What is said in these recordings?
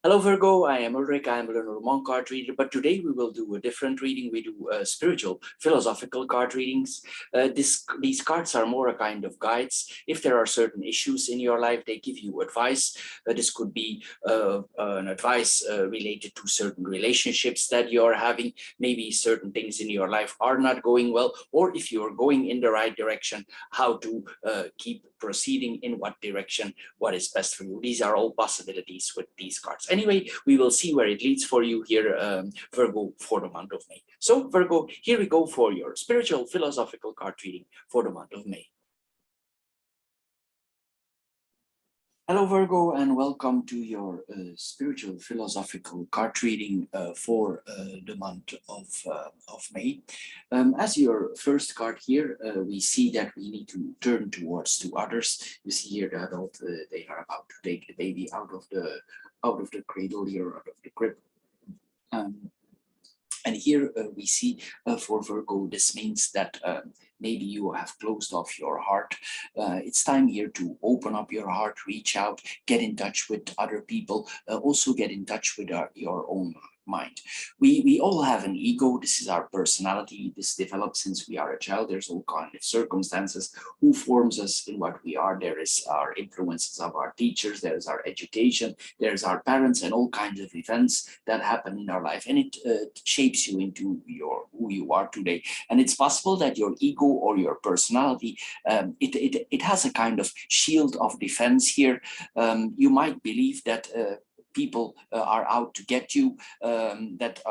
Hello Virgo, I am Ulrich, I am a Lenormand card reader, but today we will do a different reading. We do spiritual, philosophical card readings. These cards are more a kind of guides. If there are certain issues in your life, they give you advice. This could be an advice related to certain relationships that you're having. Maybe certain things in your life are not going well, or if you're going in the right direction, how to keep proceeding in what direction, what is best for you. These are all possibilities with these cards. Anyway, we will see where it leads for you here, Virgo, for the month of May. So Virgo, here we go for your spiritual philosophical card reading for the month of May. Hello Virgo, and welcome to your spiritual philosophical card reading for the month of May. As your first card here, we see that we need to turn towards to others. You see here the adult, they are about to take the baby out of the cradle here, out of the crib. And here we see for Virgo, this means that maybe you have closed off your heart. It's time here to open up your heart, reach out, get in touch with other people, also get in touch with your own mind. We all have an ego. This is our personality. This develops since we are a child. There's all kind of circumstances who forms us in what we are. There is our influences of our teachers, there's our education, there's our parents, and all kinds of events that happen in our life, and it shapes you into who you are today. And it's possible that your ego or your personality, it has a kind of shield of defense here. You might believe that people are out to get you, that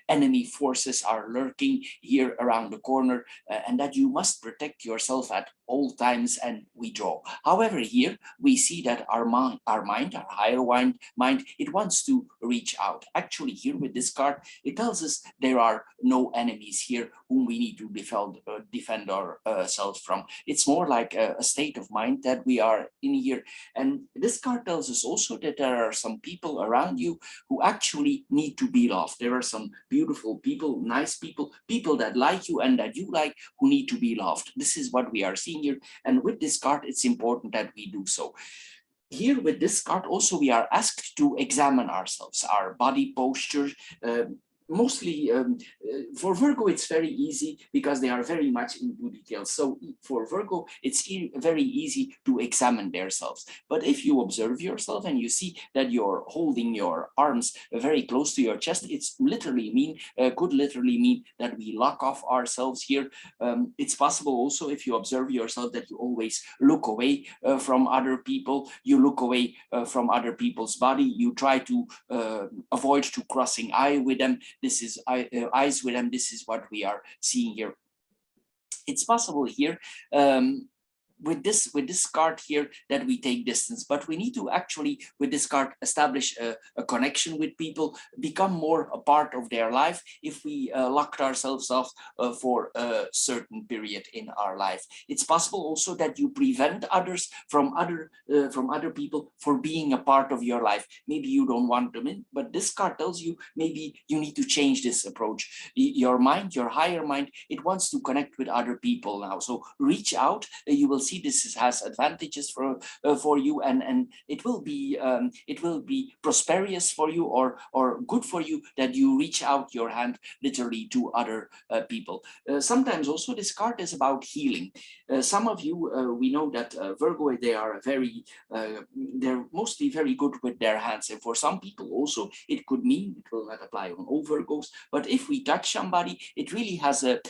enemy forces are lurking here around the corner, and that you must protect yourself at all times and withdraw. However, here we see that our mind, our higher mind, it wants to reach out. Actually, here with this card, it tells us there are no enemies here whom we need to defend ourselves from. It's more like a state of mind that we are in here. And this card tells us also that there are some people around you who actually need to be loved. There are some beautiful people, nice people, people that like you and that you like, who need to be loved. This is what we are seeing here. And with this card, it's important that we do so. Here with this card also, we are asked to examine ourselves, our body posture. Mostly for Virgo, it's very easy because they are very much into details. So for Virgo, it's very easy to examine themselves. But if you observe yourself and you see that you're holding your arms very close to your chest, it's literally could literally mean that we lock off ourselves here. It's possible also, if you observe yourself, that you always look away from other people. You look away from other people's body. You try to avoid to crossing eye with them. This is eyes with them. This is what we are seeing here. It's possible here with this card here that we take distance, but we need to actually with this card establish a connection with people, become more a part of their life if we locked ourselves off for a certain period in our life. It's possible also that you prevent others from other people for being a part of your life. Maybe you don't want them in, but this card tells you maybe you need to change this approach. Your mind, your higher mind, it wants to connect with other people now. So reach out. You will see this has advantages for you, and it will be prosperous for you or good for you that you reach out your hand literally to other people. Sometimes also this card is about healing. Some of you, we know that Virgo, they are they're mostly very good with their hands, and for some people also it could mean, it will not apply on all Virgos, but if we touch somebody, it really has a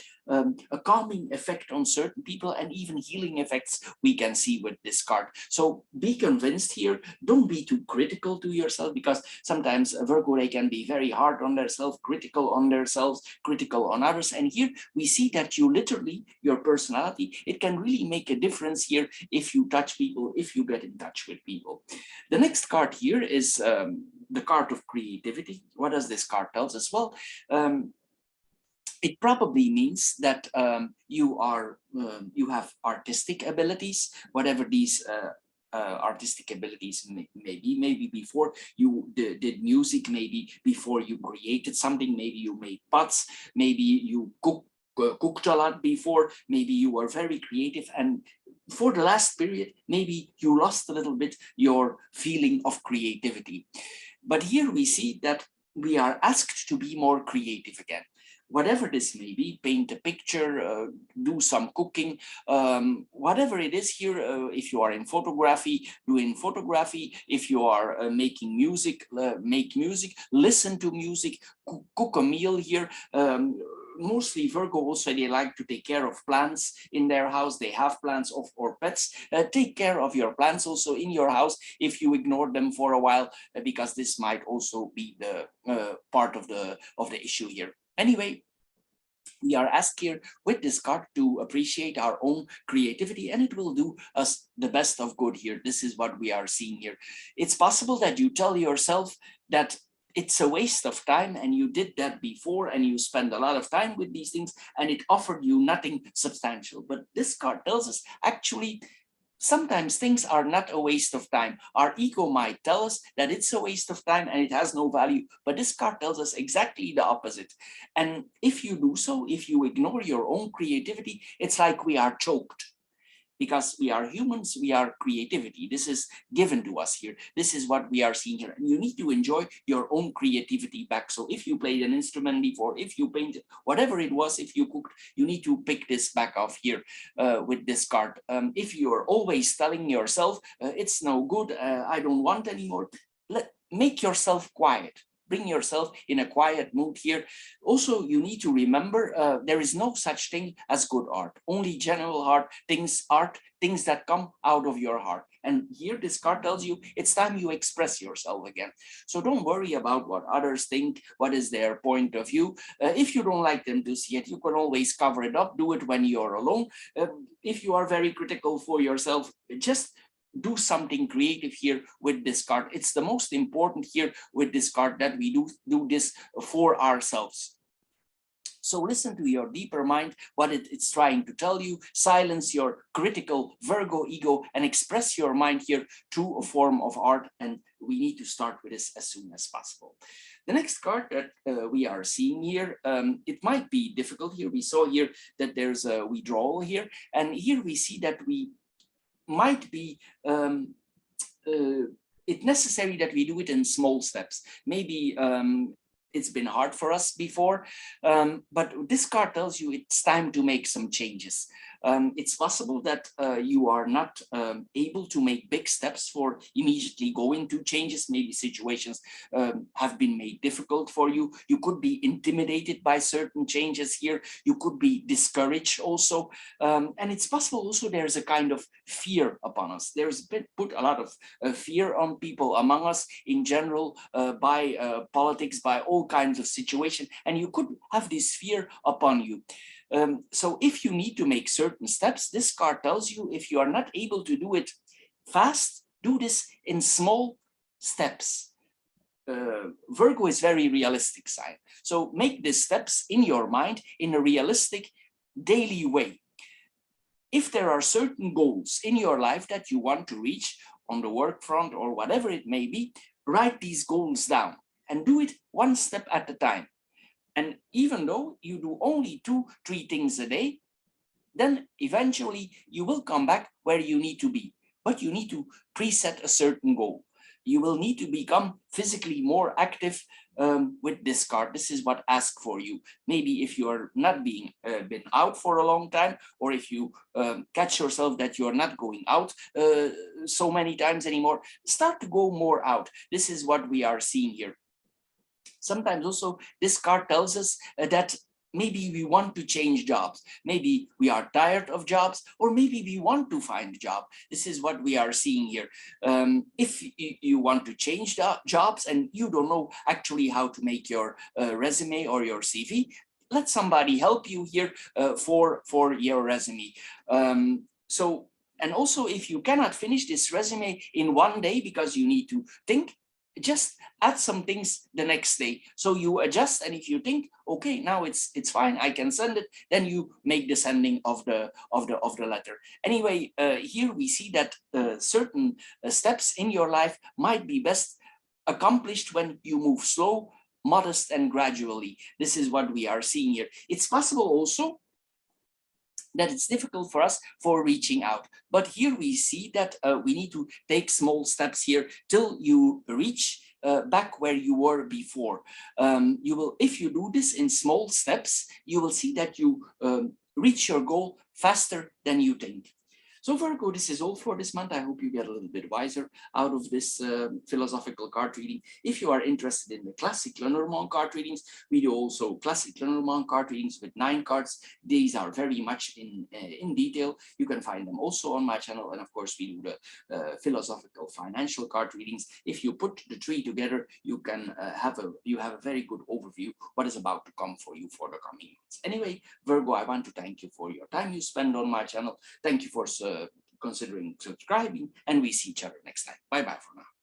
calming effect on certain people, and even healing effects we can see with this card. So be convinced here. Don't be too critical to yourself, because sometimes Virgo, they can be very hard on themselves, critical on themselves, critical on others. And here we see that you literally, your personality, it can really make a difference here if you touch people, if you get in touch with people. The next card here is the card of creativity. What does this card tell us? Well, it probably means that you have artistic abilities, whatever these artistic abilities may be. Maybe before you did music, maybe before you created something, maybe you made pots, maybe you cooked a lot before, maybe you were very creative, and for the last period, maybe you lost a little bit your feeling of creativity. But here we see that we are asked to be more creative again. Whatever this may be, paint a picture, do some cooking, whatever it is here. If you are in photography, do in photography. If you are making music, make music, listen to music, cook a meal here. Mostly Virgo also, they like to take care of plants in their house. They have plants or pets. Take care of your plants also in your house if you ignore them for a while, because this might also be the part of the issue here. Anyway, we are asked here with this card to appreciate our own creativity, and it will do us the best of good here. This is what we are seeing here. It's possible that you tell yourself that it's a waste of time, and you did that before, and you spend a lot of time with these things, and it offered you nothing substantial. But this card tells us actually sometimes things are not a waste of time. Our ego might tell us that it's a waste of time and it has no value, but this card tells us exactly the opposite. And if you do so, if you ignore your own creativity, it's like we are choked. Because we are humans, we are creativity. This is given to us here. This is what we are seeing here. And you need to enjoy your own creativity back. So if you played an instrument before, if you painted, whatever it was, if you cooked, you need to pick this back off here with this card. If you're always telling yourself, it's no good, I don't want anymore, make yourself quiet. Bring yourself in a quiet mood here. Also, you need to remember there is no such thing as good art, only general art, things that come out of your heart. And here this card tells you it's time you express yourself again. So don't worry about what others think, what is their point of view. If you don't like them to see it, you can always cover it up, do it when you're alone. If you are very critical for yourself, just do something creative here with this card. It's the most important here with this card that we do this for ourselves. So listen to your deeper mind, what it's trying to tell you. Silence your critical Virgo ego and express your mind here through a form of art. And we need to start with this as soon as possible. The next card that we are seeing here, it might be difficult here. We saw here that there's a withdrawal here. And here we see that we might be it necessary that we do it in small steps. Maybe it's been hard for us before, but this card tells you it's time to make some changes. It's possible that you are not able to make big steps for immediately going to changes. Maybe situations have been made difficult for you. You could be intimidated by certain changes here. You could be discouraged also. And it's possible also there's a kind of fear upon us. There's been put a lot of fear on people among us in general by politics, by all kinds of situations. And you could have this fear upon you. So if you need to make certain steps, this card tells you if you are not able to do it fast, do this in small steps. Virgo is very realistic sign. So make these steps in your mind in a realistic daily way. If there are certain goals in your life that you want to reach on the work front or whatever it may be, write these goals down and do it one step at a time. And even though you do only 2-3 things a day, then eventually you will come back where you need to be. But you need to preset a certain goal. You will need to become physically more active with this card. This is what asks for you. Maybe if you are not been out for a long time, or if you catch yourself that you are not going out so many times anymore, start to go more out. This is what we are seeing here. Sometimes also this card tells us that maybe we want to change jobs. Maybe we are tired of jobs, or maybe we want to find a job. This is what we are seeing here. If you want to change jobs and you don't know actually how to make your resume or your CV, let somebody help you here for your resume. And also, if you cannot finish this resume in one day because you need to think, just add some things the next day. So you adjust, and if you think, okay, now it's fine, I can send it, then you make the sending of the letter. Anyway, here we see that certain steps in your life might be best accomplished when you move slow, modest, and gradually. This is what we are seeing here. It's possible also that it's difficult for us for reaching out. But here we see that we need to take small steps here till you reach back where you were before. You will, if you do this in small steps, you will see that you reach your goal faster than you think. So Virgo, this is all for this month. I hope you get a little bit wiser out of this philosophical card reading. If you are interested in the classic Lenormand card readings, we do also classic Lenormand card readings with 9 cards. These are very much in detail. You can find them also on my channel. And of course, we do the philosophical financial card readings. If you put the 3 together, you can have a very good overview what is about to come for you for the coming months. Anyway, Virgo, I want to thank you for your time you spend on my channel. Thank you for considering subscribing, and we see each other next time. Bye bye for now.